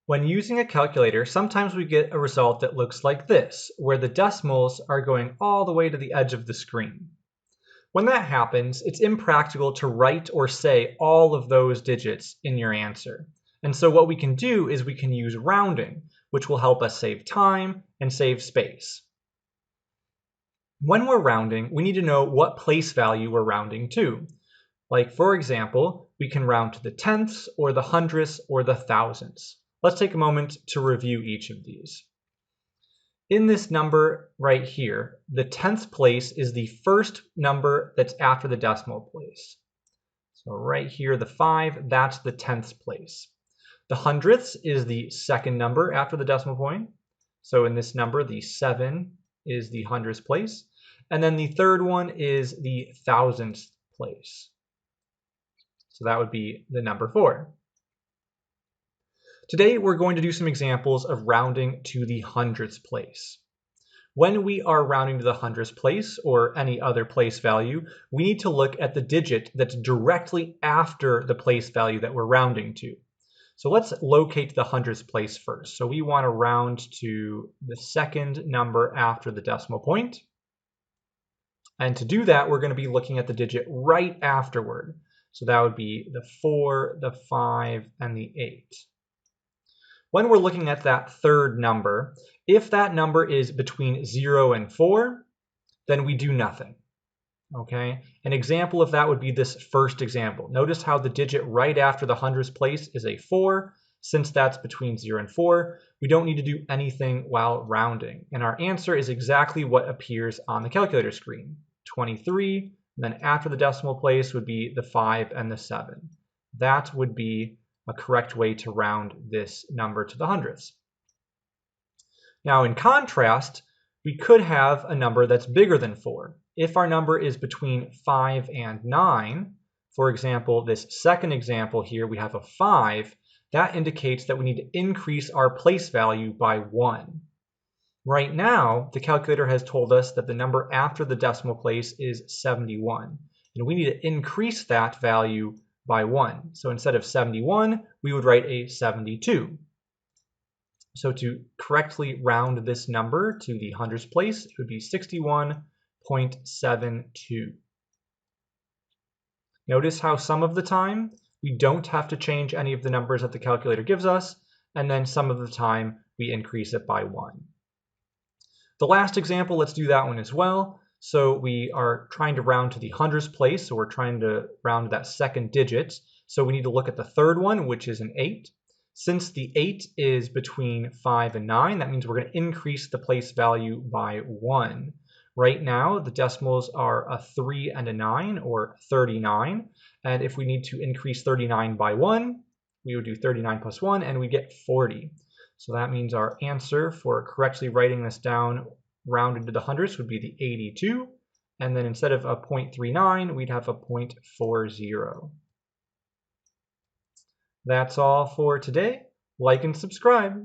When using a calculator, sometimes we get a result that looks like this, where the decimals are going all the way to the edge of the screen. When that happens, it's impractical to write or say all of those digits in your answer. And so what we can do is we can use rounding, which will help us save time and save space. When we're rounding, we need to know what place value we're rounding to. Like, for example, we can round to the tenths or the hundredths or the thousandths. Let's take a moment to review each of these. In this number right here, the tenth place is the first number that's after the decimal place. So right here, the 5, that's the tenth place. The hundredths is the second number after the decimal point. So in this number, the 7 is the hundredth place. And then the third one is the thousandth place. So that would be the number 4. Today we're going to do some examples of rounding to the hundredth place. When we are rounding to the hundredth place or any other place value, we need to look at the digit that's directly after the place value that we're rounding to. So let's locate the hundredth place first. So we want to round to the second number after the decimal point. And to do that, we're going to be looking at the digit right afterward. So that would be the 4, the 5, and the 8. When we're looking at that third number, if that number is between 0 and 4, then we do nothing. Okay? An example of that would be this first example. Notice how the digit right after the hundredth place is a 4. Since that's between 0 and 4, we don't need to do anything while rounding. And our answer is exactly what appears on the calculator screen, 23. And then after the decimal place would be the 5 and the 7. That would be a correct way to round this number to the hundredths. Now, in contrast, we could have a number that's bigger than 4. If our number is between 5 and 9, for example, this second example here, we have a 5, that indicates that we need to increase our place value by 1. Right now, the calculator has told us that the number after the decimal place is 71, and we need to increase that value by 1. So instead of 71, we would write a 72. So to correctly round this number to the hundredth place, it would be 61.72. Notice how some of the time we don't have to change any of the numbers that the calculator gives us, and then some of the time we increase it by 1. The last example, let's do that one as well. So we are trying to round to the hundredth place, so we're trying to round that second digit. So we need to look at the third one, which is an 8. Since the 8 is between 5 and 9, that means we're going to increase the place value by 1. Right now, the decimals are a 3 and a 9, or 39. And if we need to increase 39 by 1, we would do 39 plus 1, and we get 40. So that means our answer for correctly writing this down rounded to the hundredths would be the 82. And then instead of a 0.39, we'd have a 0.40. That's all for today. Like and subscribe.